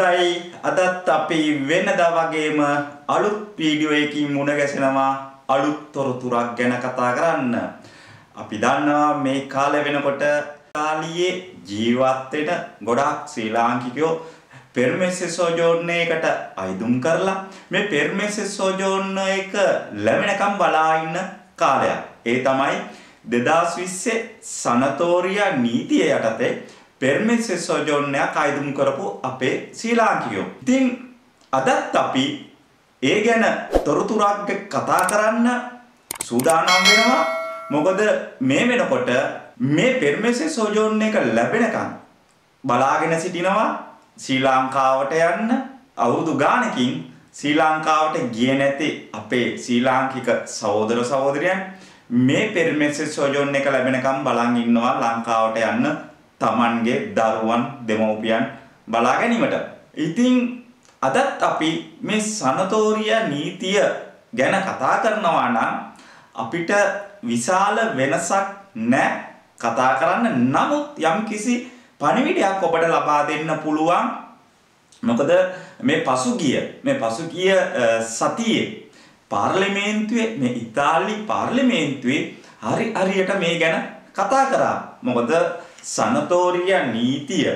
හොඳයි අදත් අපි වෙනදා වගේම අලුත් වීඩියෝ එකකින් මුණ ගැසෙනවා අලුත් තොරතුරක් ගැන කතා කරන්න. අපි දන්නවා මේ කාලේ වෙනකොට ඉතාලියේ ජීවත් වෙන ගොඩාක් ශ්‍රී ලාංකිකයෝ පෙර්මෙස්සේ සොජෝර්නෝ එකට අයිදුම් කරලා මේ පෙර්මෙස්සේ සොජෝර්නෝ එක ලැබෙනකම් බලා ඉන්න කාලයක්. ඒ තමයි 2020 සනතෝරියා නීතිය යටතේ පෙර්මෙස්සේ සොජෝර්නෝ අයිදුම් කරපු අපේ ශ්‍රී ලාංකිකයෝ. ඉතින් අදත් අපි ඒ ගැන තොරතුරක් කතා කරන්න සූදානම් වෙනවා. මොකද මේ වෙනකොට මේ පෙර්මෙස්සේ සොජෝර්නෝ එක ලැබෙනකම් බලාගෙන සිටිනවා ශ්‍රී ලංකාවට යන්න අවුරුදු ගානකින් ශ්‍රී ලංකාවට ගියේ නැති අපේ ශ්‍රී ලාංකික සහෝදර සහෝදරයන් මේ පෙර්මෙස්සේ සොජෝර්නෝ එක ලැබෙනකම් බලන් ඉන්නවා ලංකාවට යන්න තමන්ගේ දරුවන් දෙමව්පියන් බලා ගැනීමට. ඉතින් අදත් අපි මේ සනතෝරියා නීතිය ගැන කතා කරනවා නම් අපිට විශාල වෙනසක් නැහැ කතා කරන්න. නමුත් යම්කිසි පණිවිඩයක් ඔබට ලබා දෙන්න පුළුවන්. මොකද මේ පසුගිය සතියේ පාර්ලිමේන්තුවේ මේ ඉතාලි පාර්ලිමේන්තුවේ හරියට මේ ගැන කතා කරා. මොකද සනතෝරියා නීතිය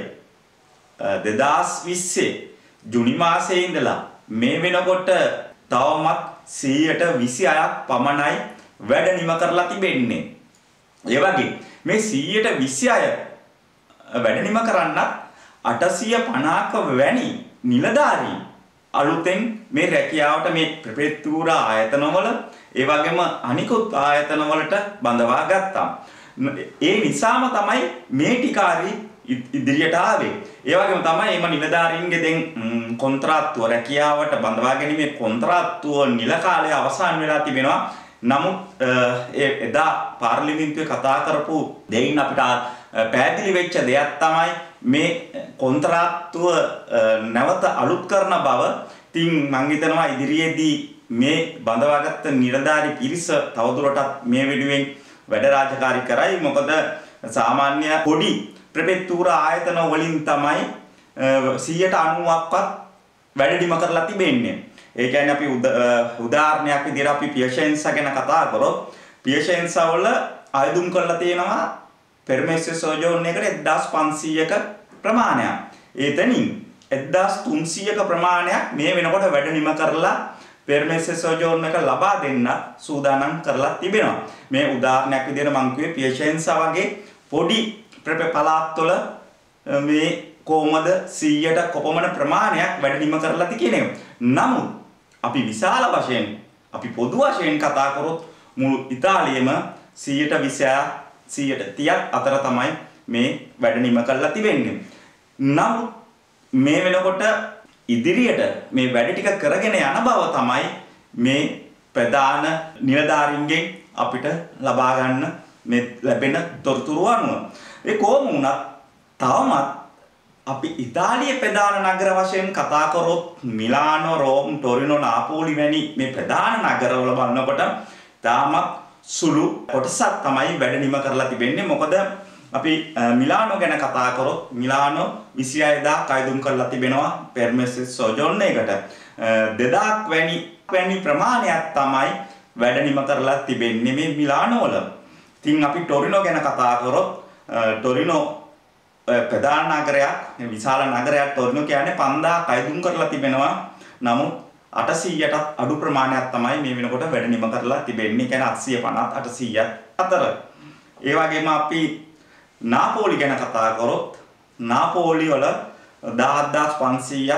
2020 ජුනි මාසයේ ඉඳලා මේ වෙනකොට තවමත් 126ක් පමණයි වැඩ නිම කරලා තිබෙන්නේ. ඒ වගේ මේ 126 වැඩ නිම කරන්නත් 850ක වැනි නිලධාරීන් අලුතෙන් මේ රැකියාවට මේ ප්‍රෙෆෙක්චුරා ආයතනවල ඒ වගේම අනිකුත් ආයතනවලට බඳවා ගත්තා. ඒ නිසාම තමයි මේ ටිකාරි ඉදිරියට ආවේ. ඒ වගේම තමයි එම නිලධාරීන්ගේ දැන් කොන්ත්‍රාත්තුව රැකියාවට බඳවා ගැනීමේ කොන්ත්‍රාත්තුව නිල කාලය අවසන් වෙලා තිබෙනවා. නමුත් එදා පාර්ලිමේන්තුවේ කතා කරපු දෙයින් අපිට පැහැදිලි වෙච්ච දෙයක් තමයි මේ කොන්ත්‍රාත්තුව නැවත අලුත් කරන බව. ඉතින් මම හිතනවා ඉදිරියේදී මේ බඳවාගත්ත නිලධාරී පිරිස තවදුරටත් මේ වෙනුවෙන් වැඩ රාජකාරී කරයි. මොකද සාමාන්‍ය පොඩි ප්‍රෙෆෙක්චුරා ආයතන වලින් තමයි 90%ක්වත් වැඩ නිම කරලා තිබෙන්නේ. ඒ කියන්නේ අපි උදාහරණයක් විදිහට අපි පියෂෙන්සා ගැන කතා කරොත් පියෂෙන්සා වල ආයුධම් කරලා තියෙනවා පෙර්මෙස්සේ සොජෝර්නෝ එකට 1500ක ප්‍රමාණයක්. එතනින් 1300ක ප්‍රමාණයක් මේ වෙනකොට වැඩ නිම කරලා පෙර්මෙස්සේ සොජෝර්නෝ එක ලබා දෙන්න සූදානම් කරලා තිබෙනවා. මේ උදාහරණයක් විදිහට මම කිව්වේ පියෂෙන්සා වගේ පොඩි පළාත්වල මේ කොහොමද 100ට කොපමණ ප්‍රමාණයක් වැඩ නිම කරලාද කියන එක. නමුත් අපි විශාල වශයෙන් අපි පොදු වශයෙන් කතා කරොත් මුළු ඉතාලියේම 130ක් අතර තමයි මේ වැඩ නිම කරලා තිබෙන්නේ. නමුත් මේ වෙනකොට ඉදිරියට මේ වැඩ ටික කරගෙන යන බව තමයි මේ ප්‍රධාන නිලධාරීන්ගෙන් අපිට ලබා ගන්න මේ ලැබෙන තොරතුරු අනුව. ඒ කොහොම වුණත් තවමත් අපි ඉතාලියේ ප්‍රධාන නගර වශයෙන් කතා කරොත් මිලානෝ, රෝම්, ටොරිනෝ, නාපෝලි වැනි මේ ප්‍රධාන නගරවල බලනකොට තාමත් සුළු කොටසක් තමයි වැඩ නිම කරලා තිබෙන්නේ. මොකද අපි මිලානෝ ගැන කතා කරොත් මිලානෝ 26000ක් අයිදුම් කරලා තිබෙනවා පෙර්මෙස්සේ සොජෝර්නෝ එකට. 2000ක් වැනි ප්‍රමාණයක් තමයි වැඩ නිම කරලා තිබෙන්නේ මේ මිලානෝ වල. ඉතින් අපි ටොරිනෝ ගැන කතා කරොත් ටොරිනෝ ප්‍රධාන නගරයක්, විශාල නගරයක්. ටොරිනෝ කියන්නේ 5000ක් අයිදුම් කරලා තිබෙනවා. නමුත් 800ටත් අඩු ප්‍රමාණයක් තමයි මේ වෙනකොට වැඩ නිම කරලා තිබෙන්නේ. කියන්නේ 850 800ක් අතර. ඒ වගේම අපි නාපෝලි ගැන කතා කරොත් නාපෝලි වල 18500ක්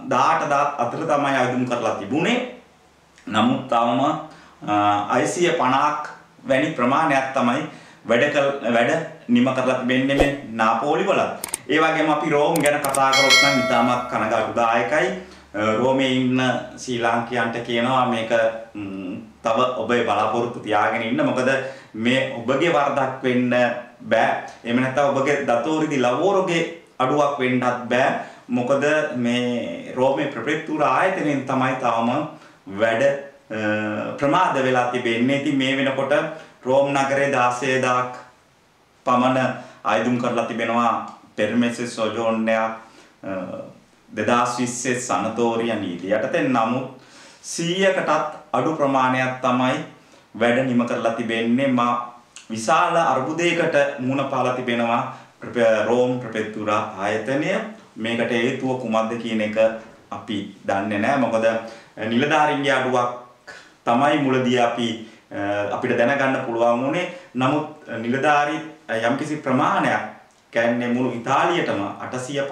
18000 අතර තමයි අයිදුම් කරලා තිබුණේ. නමුත් තවම 650ක් වැනි ප්‍රමාණයක් තමයි වැඩ නිම කරලා තිබෙන්නේ මේ නාපෝලි වල. ඒ වගේම අපි රෝම් ගැන කතා කරොත් නම් ඉතාමත් කනගාටුදායකයි. රෝමේ ඉන්න ශ්‍රී ලාංකිකයන්ට කියනවා මේක තව ඔබේ බලාපොරොත්තු තියාගෙන ඉන්න. මොකද මේ ඔබගේ වරදක් වෙන්න බෑ. එහෙම නැත්නම් ඔබගේ දතෝරිදි ලවෝරගේ අඩුවක් වෙන්නත් බෑ. මොකද මේ රෝමේ ප්‍රෙෆෙක්චුරා ආයතනයෙන් තමයි තවම වැඩ ප්‍රමාද වෙලා තිබෙන්නේ. ඉතින් මේ වෙනකොට රෝම් නගරේ 16000ක් පමණ අයිදුම් කරලා තිබෙනවා පෙර්මෙස්සේ සොජෝර්නෝ 2020 සනතෝරිය නීතිය යටතේ නමුත් 100කටත් අඩු ප්‍රමාණයක් තමයි වැඩ නිම කරලා තිබෙන්නේ. විශාල අර්බුදයකට මුහුණ පාලා තිබෙනවා රෝම් ප්‍රපෙත්තුරා ආයතනය. මේකට හේතුව කුමක්ද කියන එක අපි දන්නේ නැහැ. මොකද නිලධාරීන්ගේ අඩුවක් තමයි මුලදී අපිට දැනගන්න පුළුවන් වුණේ. නමුත් නිලධාරී යම්කිසි ප්‍රමාණයක් කියන්නේ මුළු ඉතාලියටම 850ක්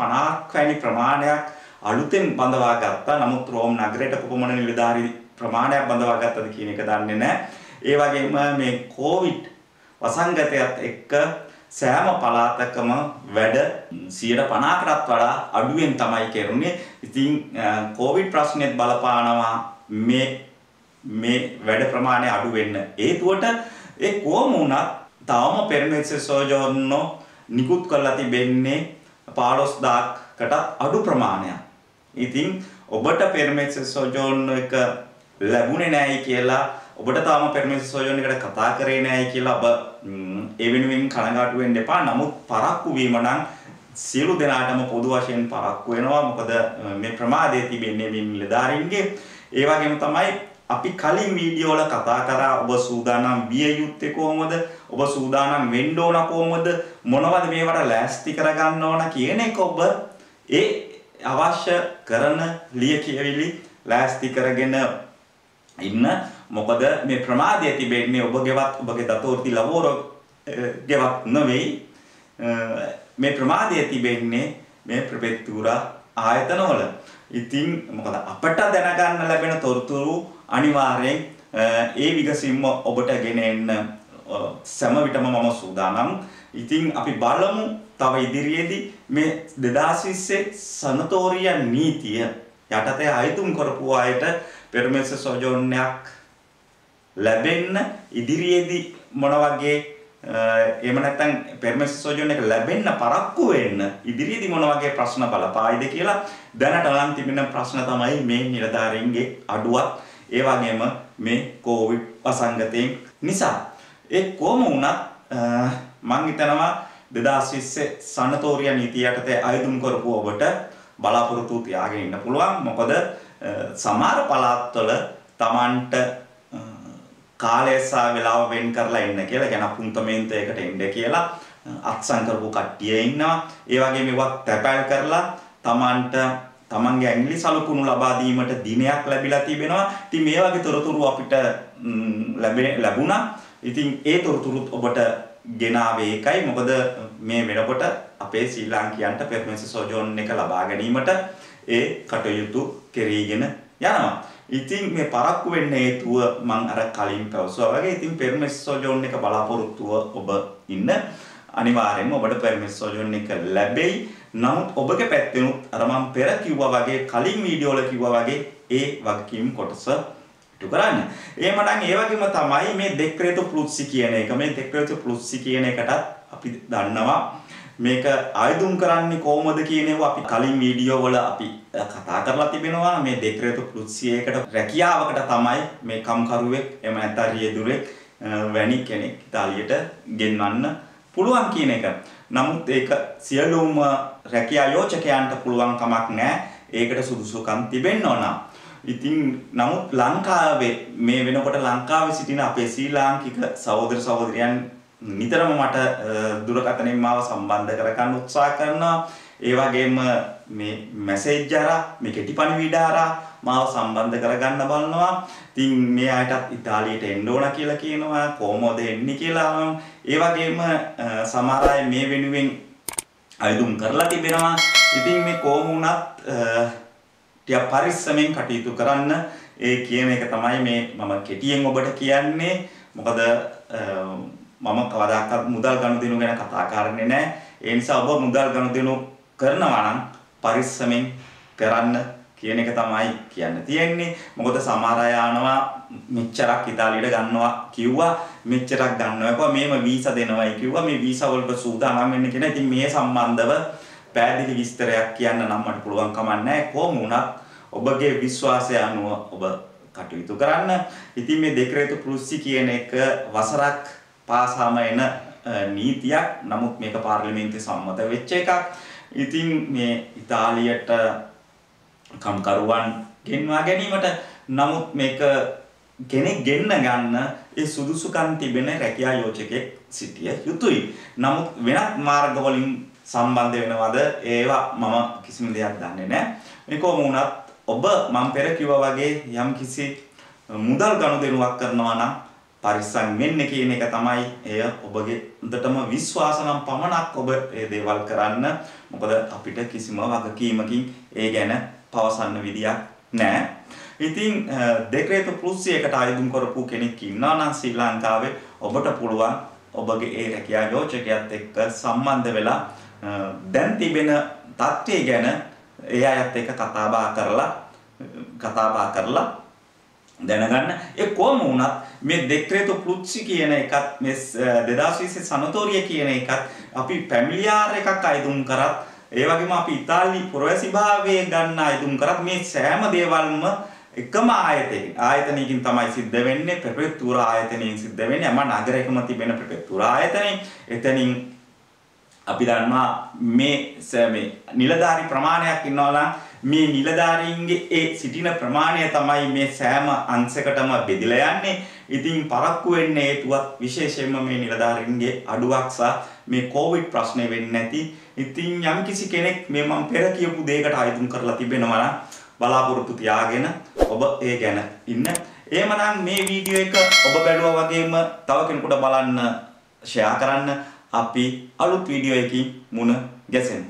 වැනි ප්‍රමාණයක් අලුතෙන් බඳවා ගත්තා. නමුත් රෝම් නගරයට කොපමණ නිලධාරී ප්‍රමාණයක් බඳවා ගත්තද කියන එක දන්නේ නැහැ. ඒ වගේම මේ කොවිඩ් වසංගතයත් එක්ක සෑම පළාතකම වැඩ 50%කටත් වඩා අඩුවෙන් තමයි කෙරුණේ. ඉතින් කොවිඩ් ප්‍රශ්නෙත් බලපානවා මේ වැඩ ප්‍රමාණය අඩු වෙන්න. හේතුවට ඒ කොහොම වුණත් තවම පෙර්මෙස්සේ සෝජෝර්නෝ නිකුත් කරලා තිබෙන්නේ 15000කටත් අඩු ප්‍රමාණයක්. ඉතින් ඔබට පෙර්මෙස්සේ සෝජෝර්නෝ එක ලැබුණේ නැහැ කියලා ඔබට තාම පෙර්මෙස්සේ සෝජෝර්නෝ එකට කතා කරේ නැහැ කියලා ඔබ ඒ වෙනුවෙන් කනගාටු වෙන්න එපා. නමුත් පරක්කු වීම නම් සියලු දෙනාටම පොදු වශයෙන් පරක්කු වෙනවා. මොකද මේ ප්‍රමාදය තිබෙන්නේ මේ නිලධාරීන්ගේ. ඒ වගේම තමයි අපි කලින් වීඩියෝ වල කතා කරා ඔබ සූදානම් විය යුත්තේ කොහොමද? ඔබ සූදානම් වෙන්න ඕන කොහොමද? මොනවද මේවට ලෑස්ති කරගන්න ඕන කියන එක ඔබ ඒ අවශ්‍ය කරන ලියකියවිලි ලෑස්ති කරගෙන ඉන්න. මොකද මේ ප්‍රමාදය තිබෙන්නේ ඔබගේවත් ඔබගේ දතෝර්ති ලවෝරගෙවත් නෙවෙයි. මේ ප්‍රමාදය තිබෙන්නේ මේ ප්‍රපෙත්තුරා ආයතනවල. ඉතින් මොකද අපට දැනගන්න ලැබෙන තොරතුරු අනිවාර්යෙන් ඒ විගසින්ම ඔබට ගෙන එන්න සෑම විටම මම සූදානම්. ඉතින් අපි බලමු තව ඉදිරියේදී මේ 2020 සනතෝරිය නීතිය යටතේ අයතුම් කරපු අයට පෙර්මෙස්සේ සෝජෝර්නයක් ලැබෙන්න ඉදිරියේදී මොන වගේ එහෙම නැත්නම් පෙර්මෙස්සේ සෝජෝර්න එක ලැබෙන්න පරක්කු වෙන්න ඉදිරියේදී මොන වගේ ප්‍රශ්න බලපායිද කියලා දැනට නම් තිබෙන ප්‍රශ්න තමයි මේ නිලධාරීන්ගේ අඩුවක්. ඒ වගේම මේ කොවිඩ් වසංගතයෙන් නිසා. ඒ කොහොම වුණත් මම හිතනවා 2020 සනතෝරිය නීතිය යටතේ අයදුම් කරපු ඔබට බලාපොරොත්තු තියාගෙන ඉන්න පුළුවන්. මොකද සමහර පළාත්වල Tamanට කාලය සහ වේලාව වෙන් කරලා ඉන්න කියලා කියන පුන්තමෙන්තයකට එන්න කියලා අත්සන් කරපු කට්ටිය ඉන්නවා. ඒ වගේම ඒවත් තැපැල් කරලා Tamanට තමන්ගේ ඇඟිලි සලකුණු ලබා දීමට දිනයක් ලැබිලා තිබෙනවා. ඉතින් මේ වගේ තොරතුරු අපිට ලැබුණා. ඉතින් ඒ තොරතුරුත් ඔබට ගෙනාවේ ඒකයි. මොකද මේ වෙනකොට අපේ ශ්‍රී ලාංකිකයන්ට පෙර්මෙස්සේ සෝජෝර්න එක ලබා ගැනීමට ඒ කටයුතු කෙරීගෙන යනවා. ඉතින් මේ පරක්කු වෙන්න හේතුව මම අර කලින් පැවසුවා වගේ ඉතින් පෙර්මෙස්සේ සෝජෝර්න එක බලාපොරොත්තුව ඔබ ඉන්න. අනිවාර්යයෙන්ම ඔබට පෙර්මෙස්සේ සෝජෝර්න එක ලැබෙයි. නමුත් ඔබගේ පැත්තෙනුත් අර මම පෙර කිව්වා වගේ කලින් වීඩියෝ වල කිව්වා වගේ ඒ වගකීම් කොටස ඉටු කරන්න. එහෙමනම් ඒ වගේම තමයි මේ දෙක්‍රේතු ප්ලුස්සි කියන එක. මේ දෙක්‍රේතු ප්ලුස්සි කියන එකටත් අපි දන්නවා මේක ආයදුම් කරන්නේ කොහොමද කියන ඒවා අපි කලින් වීඩියෝ වල අපි කතා කරලා තිබෙනවා. මේ දෙක්‍රේතු ප්ලුස්සි එකට රැකියාවකට තමයි මේ කම්කරුවෙක් එහෙම නැත්නම් රියදුරෙක් වැනි කෙනෙක් ඉතාලියට ගෙන්වන්න පුළුවන් කියන එක. නමුත් ඒක සියලුම රැකියා යෝජකයන්ට පුළුවන් කමක් නැහැ. ඒකට සුදුසුකම් තිබෙන්න ඕන. ඉතින් නමුත් ලංකාවේ මේ වෙනකොට ලංකාවේ සිටින අපේ ශ්‍රී ලාංකික සහෝදර සහෝදරියන් නිතරම මට දුරකථනයෙන් මාව සම්බන්ධ කරගන්න උත්සාහ කරනවා. ඒ වගේම මේ මැසේජ් හරහා මේ කෙටි පණිවිඩ හරහා මාව සම්බන්ධ කරගන්න බලනවා. ඉතින් මේ අයටත් ඉතාලියට එන්න ඕන කියලා කියනවා. කොහොමද එන්නේ කියලා. ඒ වගේම සමහර අය මේ වෙනුවෙන් අයදුම් කරලා තිබෙනවා. ඉතින් මේ කොහොම වුණත් ටික පරිස්සමෙන් කටයුතු කරන්න. ඒ කියන එක තමයි මේ මම කෙටියෙන් ඔබට කියන්නේ. මොකද මම කවදාකවත් මුදල් ගනුදෙනු ගැන කතා කරන්නේ නැහැ. ඒ නිසා ඔබ මුදල් ගනුදෙනු කරනවා නම් පරිස්සමෙන් කරන්න කියන එක තමයි කියන්න තියෙන්නේ. මොකද සමහර අය ආනවා මෙච්චරක් ඉතාලියට ගන්නවා කිව්වා මෙච්චරක් ගන්නවා කිව්වා මේම වීසා දෙනවයි කිව්වා මේ වීසා වලට සූදානම් වෙන්න කියන. ඉතින් මේ සම්බන්ධව පැහැදිලි විස්තරයක් කියන්න නම් මට පුළුවන් කමක් නැහැ. කොහොම වුණත් ඔබගේ විශ්වාසය අනුව ඔබ කටයුතු කරන්න. ඉතින් මේ දෙක්‍රේතු ප්ලුස්සි කියන එක වසරක් පාසාම එන නීතියක්. නමුත් මේක පාර්ලිමේන්තුවේ සම්මත වෙච්ච එකක්. ඉතින් මේ ඉතාලියට කම්කරුවන් ගෙන්වා ගැනීමට. නමුත් මේක කෙනෙක් ගෙන්න ගන්න ඒ සුදුසුකම් තිබෙන රැකියා යෝජකයෙක් සිටිය යුතුයි. නමුත් වෙනත් මාර්ග වලින් සම්බන්ධ වෙනවද ඒවා මම කිසිම දෙයක් දන්නේ නැහැ. මේ කොහොම වුණත් ඔබ මම පෙර කිව්වා වගේ යම් කිසි මුදල් ගනුදෙනුවක් කරනවා නම් පරිස්සම් වෙන්න කියන එක තමයි එය ඔබගේ උදටම විශ්වාස නම් පමණක් ඔබ මේ දේවල් කරන්න. මොකද අපිට කිසිම වගකීමකින් ඒ ගැන පවසන්න විදියක් නැහැ. ඉතින් ඩෙක්‍රේට් + එකට ආයුධම් කරපු කෙනෙක් ඉන්නවා නම් ශ්‍රී ලංකාවේ ඔබට පුළුවන් ඔබගේ ඒ රැකියා යෝජකයාත් එක්ක සම්බන්ධ වෙලා දැන් තිබෙන තත්ත්වය ගැන ඒ අයත් එක්ක කතා බහ කරලා දැනගන්න. ඒ කොහොම වුණත් මේ ඩෙක්‍රේට් + කියන එකත් මේ 2020 සනතෝරිය කියන එකත් අපි ෆැමිලියාර් එකක් ආයුධම් කරත් ඒ වගේම අපි ඉතාලි පුරවැසිභාවය ගන්න ආයුධම් කරත් මේ සෑම දේවල්ම එකම ආයතනයකින් තමයි සිද්ධ වෙන්නේ. ප්‍රෙෆෙක්චුරා ආයතනයෙන් සිද්ධ වෙන්නේ. අම නගරයකම තිබෙන ප්‍රෙෆෙක්චුරා ආයතනයෙන්. එතනින් අපි දන්නවා මේ නිලධාරි ප්‍රමාණයක් ඉන්නවා නම් මේ නිලධාරීන්ගේ ඒ සිටින ප්‍රමාණය තමයි මේ සෑම අංශයකටම බෙදලා යන්නේ. ඉතින් පරක්කු වෙන්න හේතුවත් විශේෂයෙන්ම මේ නිලධාරීන්ගේ අඩුවක් සහ මේ කොවිඩ් ප්‍රශ්නේ වෙන්නේ නැති. ඉතින් යම්කිසි කෙනෙක් මේ මම පෙර කියපු දෙයකට ආයුධම් කරලා තිබෙනවා නම් බලාපොරොත්තු තියාගෙන ඔබ ඒ ගැන ඉන්න. එහෙමනම් මේ වීඩියෝ එක ඔබ බැලුවා වගේම තව කෙනෙකුට බලන්න ෂෙයා කරන්න. අපි අලුත් වීඩියෝ එකකින් මුණ ගැසෙමු.